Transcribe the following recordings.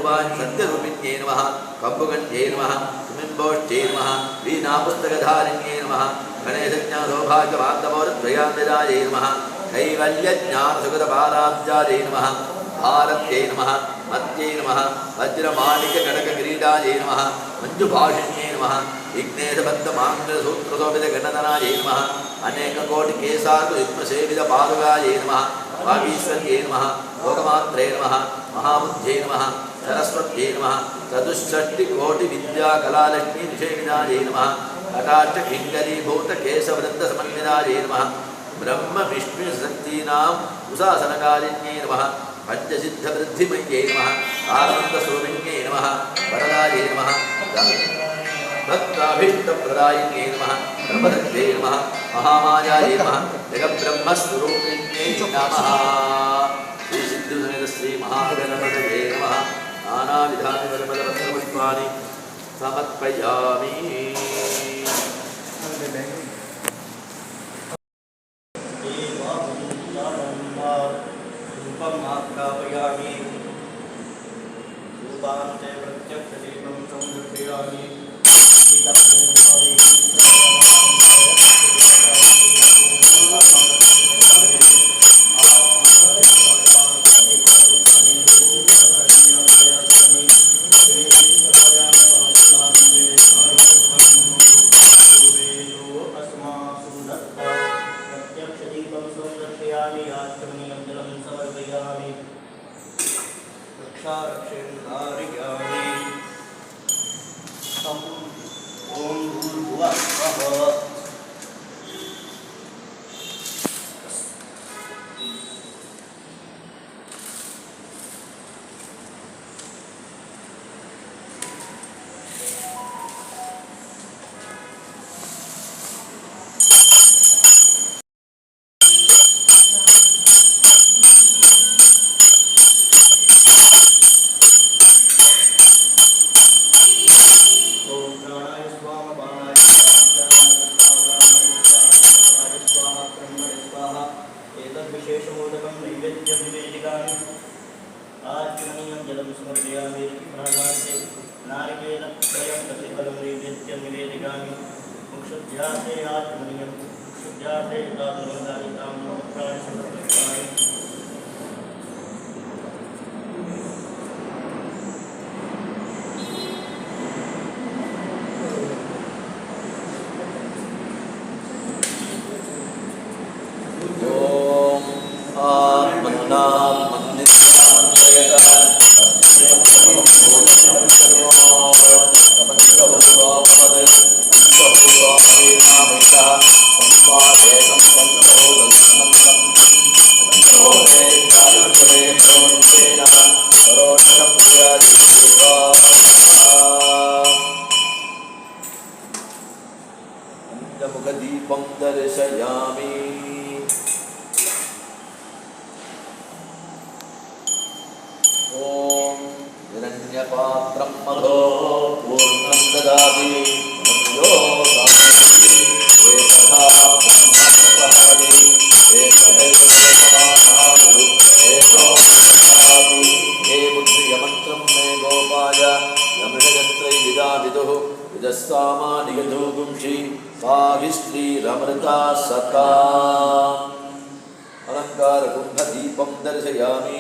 रूपाणि सत्यरूपिण्ये नमः कम्बुगण्ये नमः सुमिम्बोष्ठ्ये नमः वीणापुस्तकधारिण्ये नमः गणेशज्ञानसौभाग्यवान्दमोरद्वयान्विदायै नमः कैवल्यज्ञानसुगतपादाब्जायै नमः भारत्यै नमः मत्यै नमः वज्रमाणिक्यकनककिरीटायै नमः मञ्जुभाषिण्ये नमः विघ्नेशबद्धमाङ्गलसूत्रशोभितगणधरायै नमः अनेककोटिकेशार्कयुग्मसेवितपादुकायै नमः वागीश्वर्ये नमः लोकमात्रे नमः महाबुद्ध्यै नमः सरस्वत्यै नमः चतुष्षष्टिकोटिविद्याकलालक्ष्मी निषेविदायै नमः कटाक्षकिङ्करीभूतकेशवृन्दसमन्वितायै नमः ब्रह्मविष्णुशक्तीनाम् उशासनकालिन्यै नमः पंचसिद्धवृद्धिमय्यै नमः आनन्दस्वरूपिण्यै नमः वरदायै नमः भक्ताभीष्टप्रदायिन्यै नमः ब्रह्मदत्ते नमः महामायायै नमः जगब्रह्मस्वरूपिण्यै नमः श्रीसिद्धिसमेत श्रीमहागणपतये नमः नानाविधानि वरपदपत्रपुष्पाणि समर्पयामि रूपमाप्यामि रूपान्ते प्रत्यक्षदीपं संदर्शयामि मुखदीपं दर्शयामि ॐ हिरण्यपात्रं मधो पूर्णं ददाति मन्यो सामि एकधा ब्रह्मपहारि एकदैव समानादु एको ददाति हे बुद्धियमन्त्रं मे गोपाय यमृषगस्त्रैविदाविदुः विदस्सामानिगधूगुंषि साभिश्रीरमृता सता अलङ्कारकुम्भदीपं दर्शयामि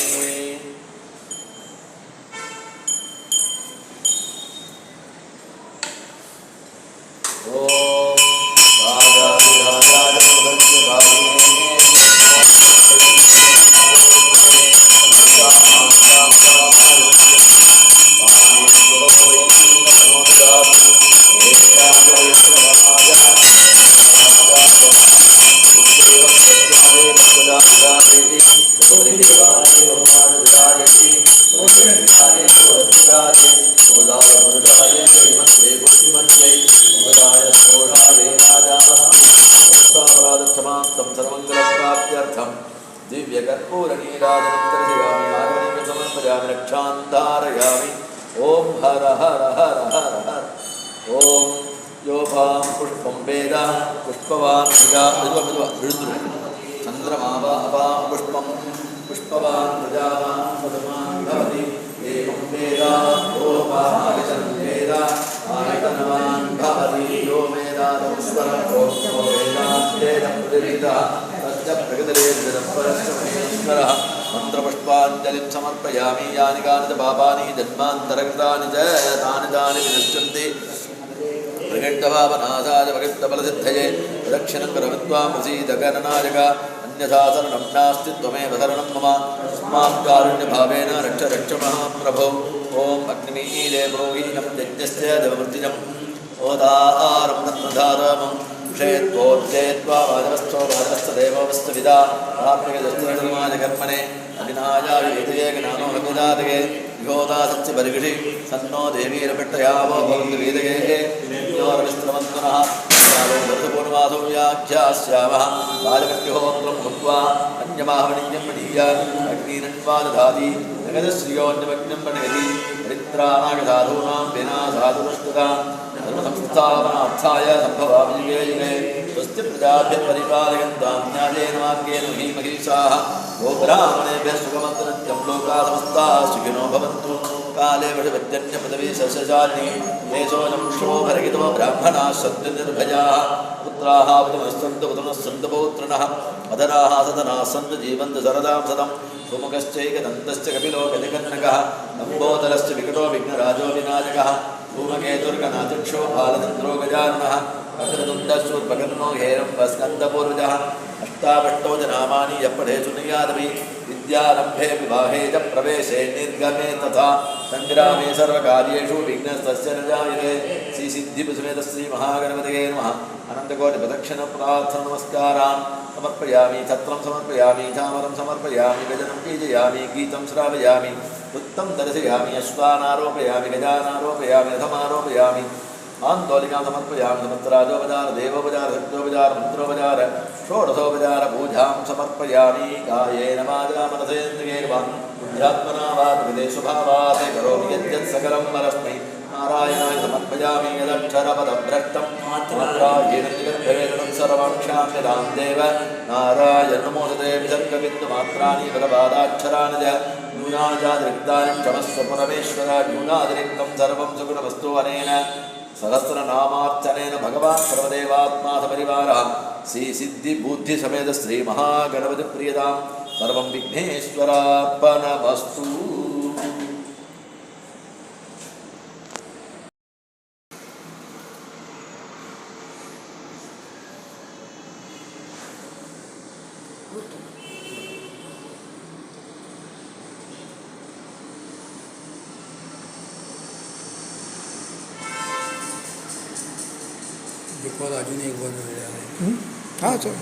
दिव्यकर्पूरनीराजनं दर्शयामि आगमनीयं समर्पयामि रक्षां धारयामि ॐ हर हर हर हर हर ॐ योभां पुष्पं वेद पुष्पवान् चन्द्रमावां पुष्पं पुष्पवान् प्रजावान् पदमान् भवति एवं वेद प्रजरीतः तस्य प्रगतिरेश्वरः मन्त्रपुष्पाञ्जलिं समर्पयामि यानि कानि च पापानि जन्मान्तरकृतानि च तानि विनश्यन्ति प्रगण्डभावनाशाय भगत्तबलसिद्धये प्रदक्षिणं करोमि प्रसीद गणनायक अन्यथा शरणं नास्ति त्वमेव शरणं मम तस्मात् कारुण्यभावेन रक्ष महाप्रभो ॐ अग्निमीले ब्रोहीनं यज्ञस्य देवमूर्तिजम् ओदारं तत्प्रधारमं क्षेत्वोज्जयत्वा वाजवस्थो वाजवस्थदेववस्थविदा आत्मिकदस्त्रमाय कर्मणे अभिनायाय वेदये ज्ञानो भगवदातये योदासस्य परिगिषि सन्नो देवीरपट्टयावो भवन्तु वेदये योरविस्त्रमन्तनः पूर्णमासौ व्याख्यास्यामः कालकट्योऽत्रं भुक्त्वा अन्यमाहवणीयं मणीय अग्निरण्वा दधाति जगदश्रियोऽन्यमग्नं पणयति परित्राणागसाधूनां विना साधुरस्तुतां धर्मसंस्थापनार्थाय सम्भवामि युगे युगे स्वस्य प्रजाभ्यः परिपालयन्तां न्यायेन वाक्येन महीमहीषाः गोब्राह्मणेभ्यः सुखमन्तनित्यं लोकाः समस्ताः सुखिनो भवन्तु काले वशवज्जन्यपदवी सस्यशालिनी येषोऽयं शोभरहितो ब्राह्मणाः सत्यनिर्भयाः पुत्राः पुतमस्सन्तु पुतमस्सन्तु पौत्रिणः अधराः सदनाः सन्तु जीवन्तु सरदां सदं सुमुखश्चैकदन्तश्च कपिलो गजकन्नकः लम्बोदरश्च विकटो विघ्नराजो विनायकः धूमकेतुर्गणाध्यक्षो बालचन्द्रो गजाननः अग्रतुण्डशूर्पकर्णो हेरम्बस्कन्दपूर्वजः अष्टावष्टौ च नामानि यः पठेषु नियादपि विद्यारम्भे विवाहे च प्रवेशे निर्गमे तथा सङ्ग्रामे सर्वकार्येषु विघ्नस्तस्य न जायते श्रीसिद्धिसमेत श्रीमहागणपतये नमः अनन्तकोटिप्रदक्षिणप्रार्थननमस्कारान् समर्पयामि छत्रं समर्पयामि चामरं समर्पयामि गजनं कीजयामि गीतं श्रावयामि वृत्तं दर्शयामि अश्वानारोपयामि गजानारोपयामि रथमारोपयामि आन्दोलिकां समर्पयामि समस्तराजोपचार देवोपचार शक्तोपचार मन्त्रोपचार षोडशोपचार पूजां समर्पयामि कायेन वाचा मनसेन्द्रियेण वा बुद्ध्यात्मना वा प्रकृतेष्वभावात् करोमि यद्यत् सकलं परस्मै नारायणाय समर्पयामि यदक्षरपदभ्रष्टं मात्राहीनं जगद्भवेदं सर्वं क्षाम्यतां देव नारायण नमोऽस्तुते विसर्गबिन्दुमात्राणि पदपादाक्षराणि च न्यूनाचातिरिक्तानि क्षमस्व परमेश्वर न्यूनातिरिक्तं सर्वं सुगुणवस्तु अनेन सहस्रनामार्चनेन भगवान् सर्वदेवात्मा सपरिवारः श्रीसिद्धिबुद्धिसमेत श्रीमहागणपतिप्रियतां सर्वं विघ्नेश्वरार्पणमस्तु। अजून एक बनवलेलं आहे. हां चल